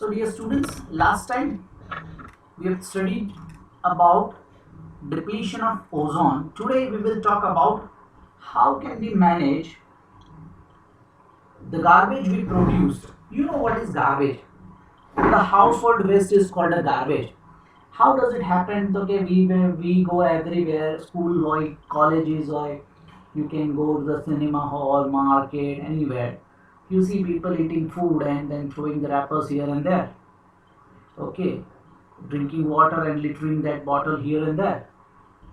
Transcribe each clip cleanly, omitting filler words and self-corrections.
So dear students, last time we have studied about depletion of ozone. Today we will talk about how can we manage the garbage we produced. You know what is garbage? The household waste is called a garbage. How does it happen? Okay, we go everywhere, school like colleges like you can go to the cinema hall, market, anywhere. You see people eating food and then throwing the wrappers here and there. Okay, drinking water and littering that bottle here and there.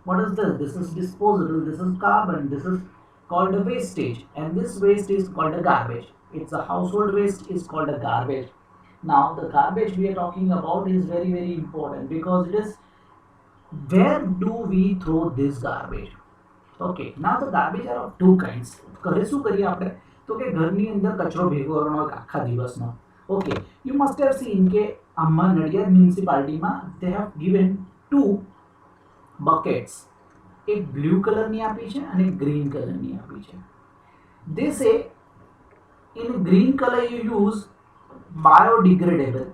What is this? This is disposable, this is carbon, this is called a wastage, and this waste is called a garbage. It's a household waste is called a garbage. Now the garbage we are talking about is very important because it is where do we throw this garbage? Okay, now the garbage are of two kinds. ઘરે શું કરીએ આપણે તો કે ઘરની અંદર કચરો ભેગો કરવાનો આખા દિવસનો. Okay, you must have seen કે આમાં નડિયાદ મ્યુનિસિપાલિટીમાં they have given two buckets. એક બ્લુ કલરની આપી છે અને એક ગ્રીન કલરની આપી છે. દે સે in green color you use biodegradable.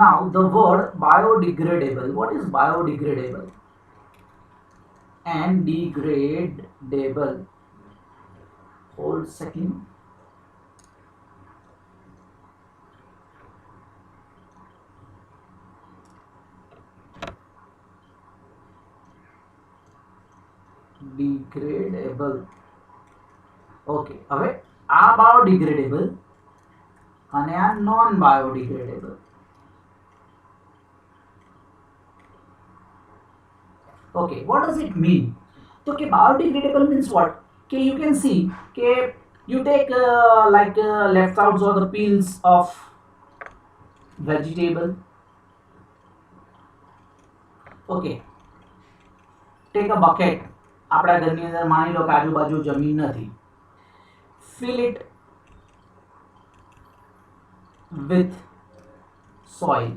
Now the word biodegradable, what is biodegradable and degradable? Hold second. Degradable. Okay, હવે આ biodegradable અને આ non biodegradable. Okay, what does it mean? So biodegradable means what? Okay, you can see okay, you take leftovers or the peels of vegetable. Okay, take a bucket. આપણા ઘરની અંદર માની લો કે આજુબાજુ જમીન નથી. Fill it with soil.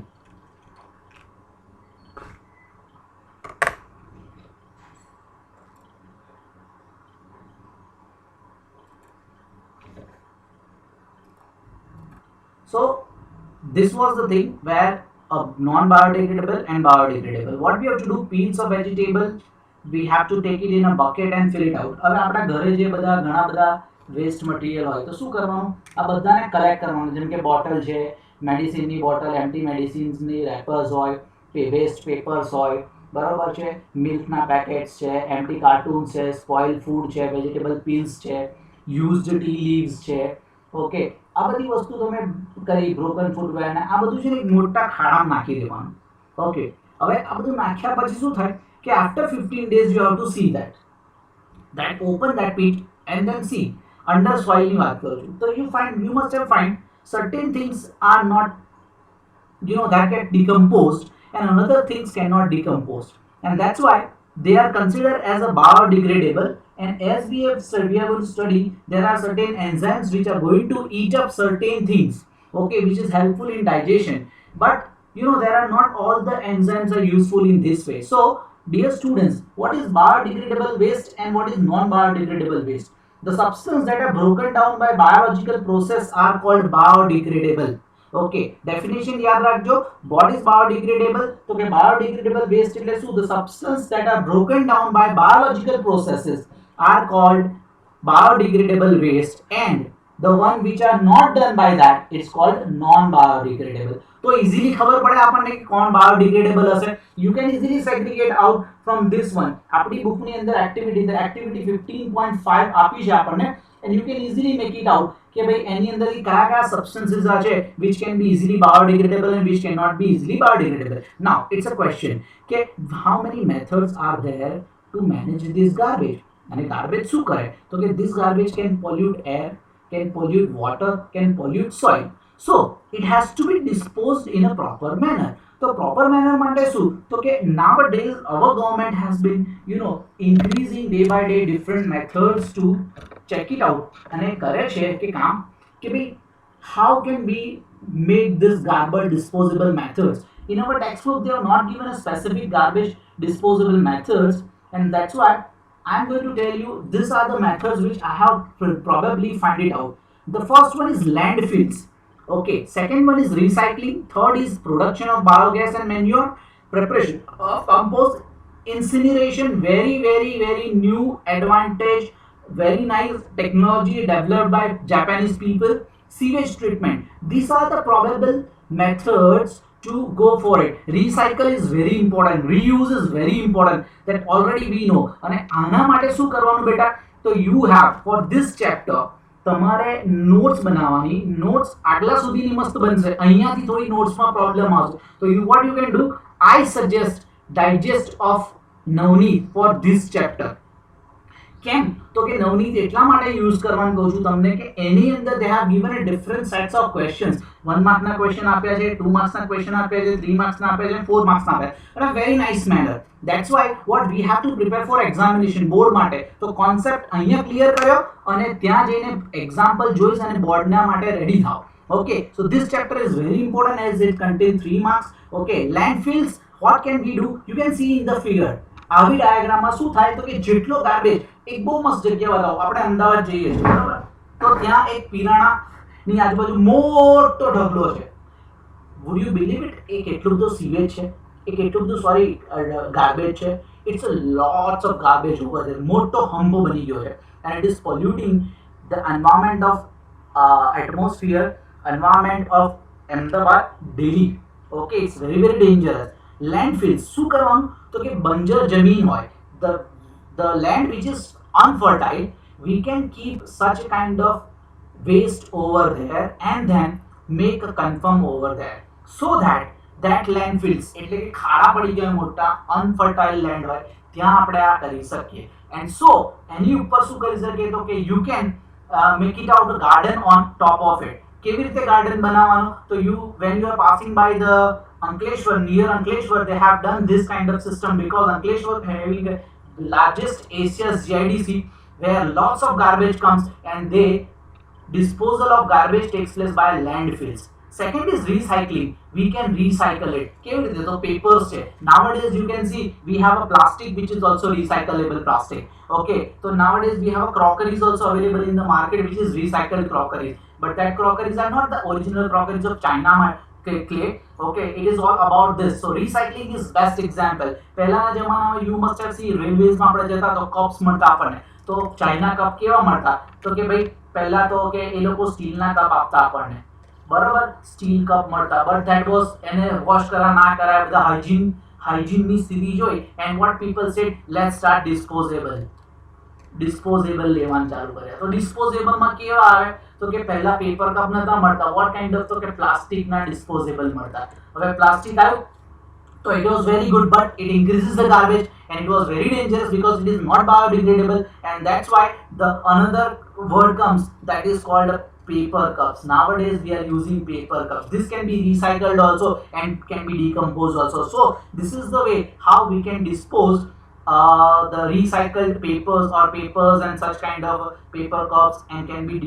So this was the thing where a non-biodegradable and biodegradable. What we have to do, peels of vegetable, we have to take it in a bucket and fill it out. હવે આપણા ઘરે જે બધા ઘણા બધા waste material હોય તો શું કરવાનું, આ બધાને કલેક્ટ કરવાનું. જેમ કે બોટલ છે, મેડિસિનની બોટલ, એમ્ટી મેડિસિન્સની રેપર્સ હોય, વેસ્ટ પેપર્સ હોય, બરાબર છે, મિલ્કના પેકેટ્સ છે, એમ્ટી કાર્ટૂન્સ છે, સ્પોઇલ ફૂડ છે, વેજીટેબલ પીલ્સ છે, યુઝડ ટી લીવ્સ છે. ઓકે, આ બધી વસ્તુ તમે કરી બ્રોકન ફૂટવેર ને આ બધું છે ને એક મોટા ખાડામાં નાખી દેવાનું. ઓકે, હવે આ બધું નાખ્યા પછી શું થાય કે after 15 days you have to see that open that pit and then see under soil ની વાત કરું છું. So you must have find certain things are not that get decomposed and another things cannot decompose, and that's why they are considered as a biodegradable. And as we are going to study, there are certain enzymes which are going to eat up certain things, okay, which is helpful in digestion. But there are not all the enzymes are useful in this way. So dear students, what is biodegradable waste and what is non-biodegradable waste? The substances that are broken down by biological process are called biodegradable. Okay, definition याद रखो. What is biodegradable? तो के biodegradable waste એટલે શું? The substances that are broken down by biological processes are called biodegradable waste, and the one which are not done by that it's called non-biodegradable. तो easily खबर पड़े આપણને કે કોણ biodegradable હશે. You can easily segregate out from this one. આપણી બુકની અંદર activity 15.5 આપી છે આપણને, and you can easily make it out કે ભાઈ એની અંદર કયા કયા substances છે which can be easily biodegradable and which cannot be easily biodegradable. Now it's a question કે how many methods are there to manage this garbage? અને garbage શું કરે તો કે this garbage can pollute air, can pollute water, can pollute soil. So it has to be disposed in a proper manner. So proper manner માટે શું તો કે nowadays our government has been increasing day by day different methods to check it out અને કરે છે કે કામ કે ભાઈ how can we make this garbage disposable methods. In our textbook they have not given a specific garbage disposable methods, and that's why I'm going to tell you these are the methods which I have probably find it out. The first one is landfills. Okay, second one is recycling. Third is production of biogas and manure. Preparation of compost, incineration. Very, very, very new advantage. Very nice technology developed by Japanese people. Sewage treatment. These are the probable methods to go for it. Recycle is very important. Reuse is very important. That already we know. અને આના માટે શું કરવાનું બેટા? તો you have for this chapter તમારે notes બનાવવાની. Notes આગલા સુધીની મસ્ત બનશે, અહીંયાથી થોડી નોટ્સમાં પ્રોબ્લેમ આવશે. તો you what you can do, I suggest digest of Navneet for this chapter. કેમ તો કે નવનીત એટલા માટે યુઝ કરવાનું કહું છું તમને કે એની અંદર they have given a different sets of questions. 1 માર્કના ક્વેશ્ચન આપ્યા છે, 2 માર્ક્સના ક્વેશ્ચન આપ્યા છે, 3 માર્ક્સના આપ્યા છે, 4 માર્ક્સના આપ્યા છે, in a very nice manner. That's why what we have to prepare for examination board માટે. તો કોન્સેપ્ટ અહીંયા ક્લિયર કર્યો અને ત્યાં જઈને એક્ઝામ્પલ જોઈશ અને બોર્ડના માટે રેડી થાઓ. Okay, so this chapter is very important as it contains 3 marks. Okay, landfills, what can we do? You can see in the figure. આવી ડાયાગ્રામમાં શું થાય તો કે જેટલો ગાર્બેજ, એક બહુ મસ્ત જગ્યા બતાવો, આપણે અમદાવાદ જઈએ છીએ બરાબર, તો ત્યાં એક પીરાણાની આજુબાજુ મોટો ઢગલો છે. વુડ યુ બિલીવ ઇટ, એ કેટલું બધું સીવેજ છે, એ કેટલું બધું સોરી ગાર્બેજ છે. It's a lots of garbage over there. મોટો હંપો બની ગયો છે and it is polluting the environment of atmosphere, environment of Ahmedabad, Delhi. Okay, it's very very dangerous. Landfills શું કરવાનું તો કે બંજર જમીન હોય, the land which is unfertile, we can keep such a kind of waste over there and then make a confirm over there so that landfills એટલે કે ખાડા પડી ગયા મોટા અનફર્ટાઇલ લેન્ડ હોય ત્યાં આપણે આ કરી શકીએ. એન્ડ સો એની ઉપર શું કરી શકીએ તો કે you can make it out a garden on top of it. કેવી રીતે ગાર્ડન બનાવવાનું તો you when you are passing by the Ankleshwar, near Ankleshwar, they have done this kind of system because Ankleshwar having the largest Asia's GIDC where lots of garbage comes and they disposal of garbage takes place by landfills. Second is recycling. We can recycle it. કેવી રીતે તો papers છે. Nowadays you can see we have a plastic which is also recyclable plastic. Okay, so nowadays we have crockeries also available in the market which is recycled crockeries. But that crockeries are not the original crockeries of China clay. Okay, it is all about this. So recycling is best example. પહેલાના જમાનામાં you must have seen railways માં આપણે જતા તો cups મળતા આપણને. તો China cup કેવા મળતા તો કે ભાઈ પહેલા તો કે એ લોકો સ્ટીલના કપ આપતા આપણને બરાબર, સ્ટીલ કપ મળતા. બટ ધેટ વોઝ એને વોશ કરા ના કરાય, બધા હાઇજીનની સ્થિતિ જોઈ and what people said let's start disposable લેવાનું ચાલુ કર્યા. તો ડિસ્પોઝેબલમાં કેવા આવે તો કે પહેલા પેપર કપ નતા મળતા, વોટ કાઇન્ડ ઓફ તો કે પ્લાસ્ટિકના ડિસ્પોઝેબલ મળતા. હવે પ્લાસ્ટિક આવ્યું તો it was very good but it increases the garbage and it was very dangerous because it is not biodegradable and that's why the another word comes that is called paper cups. Nowadays we are using paper cups. This can be recycled also and can be decomposed also. So this is the way how we can dispose the recycled papers or papers and such kind of paper cups and can be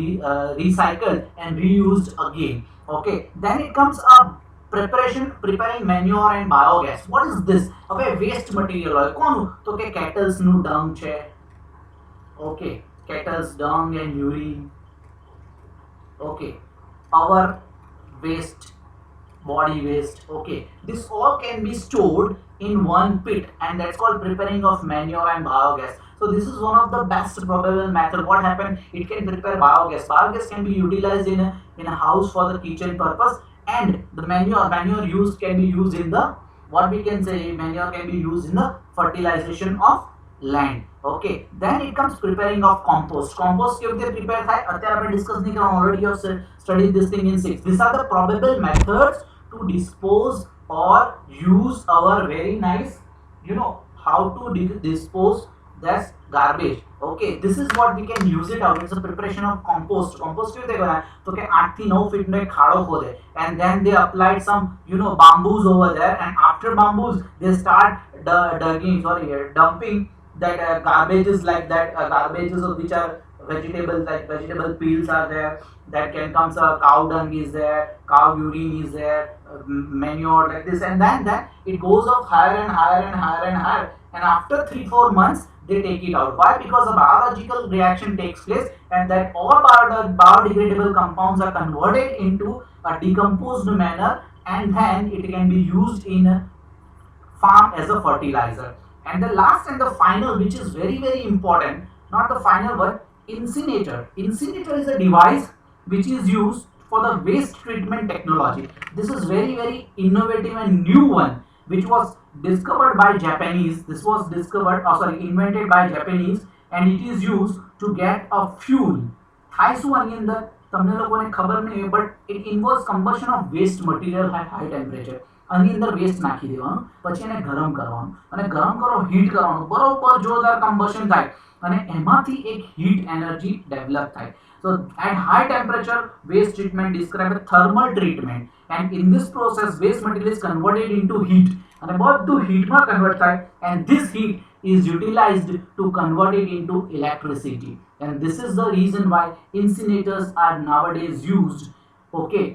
recycled and reused again. Okay, then it comes up preparing manure and biogas. What is this? Okay, waste material હોય કોનું તો કે કેટલ્સ નું dung છે. Okay, cattle's dung and urine. Okay, our waste, body waste. Okay, this all can be stored in one pit and that's called preparing of manure and biogas. So this is one of the best probable method. What happened, it can prepare biogas. Biogas can be utilized in a house for the kitchen purpose and the manure used can be used in the what we can say manure can be used in the fertilization of land. Okay, then it comes preparing of compost. Compost કેવી રીતે prepare થાય અત્યારે આપણે discuss નહીં કરવાનું, already you have studied this thing in 6. These are the probable methods to dispose or use our very nice, you know, how to dispose this garbage. Okay, this is what we can use it out. It's a preparation of compost. Compost કેવી રીતે બનાય તો કે 8 થી 9 fit નો એક ખાડો ખોદે and then they applied some, you know, bamboos over there and after bamboos they start dumping that garbages like that garbages of which are vegetables, like vegetable peels are there, that can come cow dung is there, cow urine is there, manure like this, and then it goes up higher and higher and higher and higher and after 3-4 months they take it out. Why? Because a biological reaction takes place, and that all biodegradable compounds are converted into a decomposed manner, and then it can be used in a farm as a fertilizer. And the last and the final, which is very very important, not the final one, incinerator. Incinerator is a device which is used for the waste treatment technology. This is very very innovative and new one, which was discovered by Japanese. This was discovered, invented by Japanese, and it is used to get a fuel. થાય શું આની અંદર તમને લોકોને ખબર નહીં હોય, but it involves combustion of waste material at high temperature. આની અંદર વેસ્ટ નાખી દેવાનું, પછી એને ગરમ કરવાનું, અને ગરમ કરો, હીટ કરવાનું, બરોબર જોરદાર કમ્બશન થાય, અને એમાંથી એક હીટ એનર્જી ડેવલપ થાય. So at high temperature, waste treatment described as thermal treatment, and in this process waste material is converted into heat, and બધું heatમાં convert થાય, and this heat is utilized to convert it into electricity. And this is the reason why incinerators are nowadays used, okay,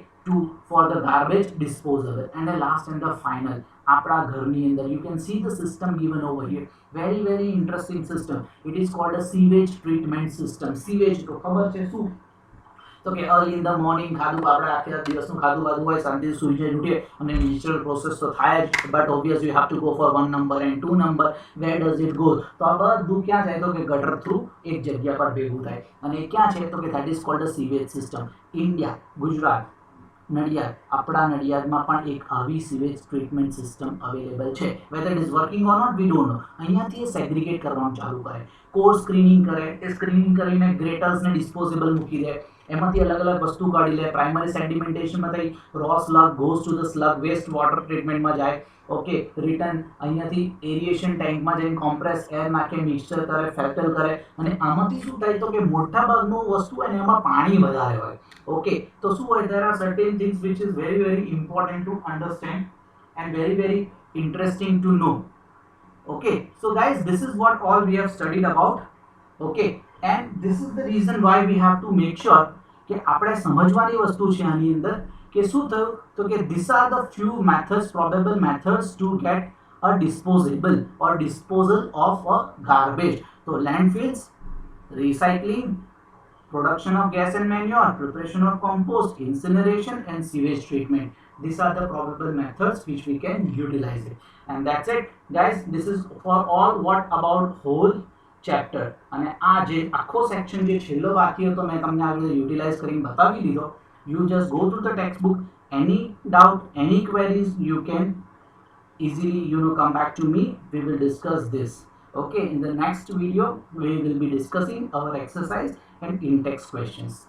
for the garbage disposal. And the last and the final, આપણા ઘરની અંદર you can see the system given over here. Very very interesting system. It is called a sewage treatment system. Sewage તો ખબર છે શું? તો કે early in the morning ખાધું, આપણે આખી રાત દિવસનું ખાધું બાધું હોય, શાંતિથી સૂઈ જાય ઉઠીએ, અને નેચરલ પ્રોસેસ તો થાય જ, but obvious you have to go for 1 number and 2 number. Where does it go? તો આ બધું ક્યાં જાય? તો કે ગટર થ્રુ એક જગ્યા પર ભેગું થાય, અને એ ક્યાં છે? તો કે that is called a sewage system. India, Gujarat, Nadiad, આપણા નડિયાદમાં પણ એક આવી સિવેજ ટ્રીટમેન્ટ સિસ્ટમ અવેલેબલ છે. Whether it is working or not we don't know. અહીંયાથી એ સેગ્રિગેટ કરવાનું ચાલુ કરે, કોર સ્ક્રીનિંગ કરે, એ સ્ક્રીનિંગ કરીને ગ્રેટર્સને ડિસ્પોઝેબલ મૂકી દે, એમાંથી અલગ અલગ વસ્તુ કાઢી લે. પ્રાઇમરી સેડિમેન્ટેશનમાં થઈ, raw sludge goes to the sludge, waste water ટ્રીટમેન્ટમાં જાય, ઓકે, રિટર્ન અહીંયાથી એરિએશન ટેન્કમાં જઈને કોમ્પ્રેસ એર નાખે, મિક્સચર કરે, ફેક્ટર કરે, અને આમાંથી શું થાય? તો કે મોટા ભાગનું વસ્તુ હોય ને એમાં પાણી વધારે હોય, ઓકે. તો શું હોય? there are certain things which is very very important to understand and very very interesting to know, okay. So guys, this is what all we have studied about, okay, and this is the reason why we have to make sure કે આપણે સમજવાની વસ્તુ છે આની અંદર કે શું થયું? તો કે these are the few methods, probable methods to get a disposable or disposal of a garbage. So landfills, recycling, production of gas and manure, preparation of compost, incineration, and sewage treatment. These are the probable methods which we can utilize it. And that's it guys. This is for all what about whole chapter. અને આ જે આખો section જે છેલ્લો બાકી હતો મેં તમને આ રીતે યુટિલાઇઝ કરીને બતાવી દીધો. You just go through the textbook. Any doubt, any queries, you can easily come back to me. We will discuss this, okay. In the next video we will be discussing our exercise and in-text questions.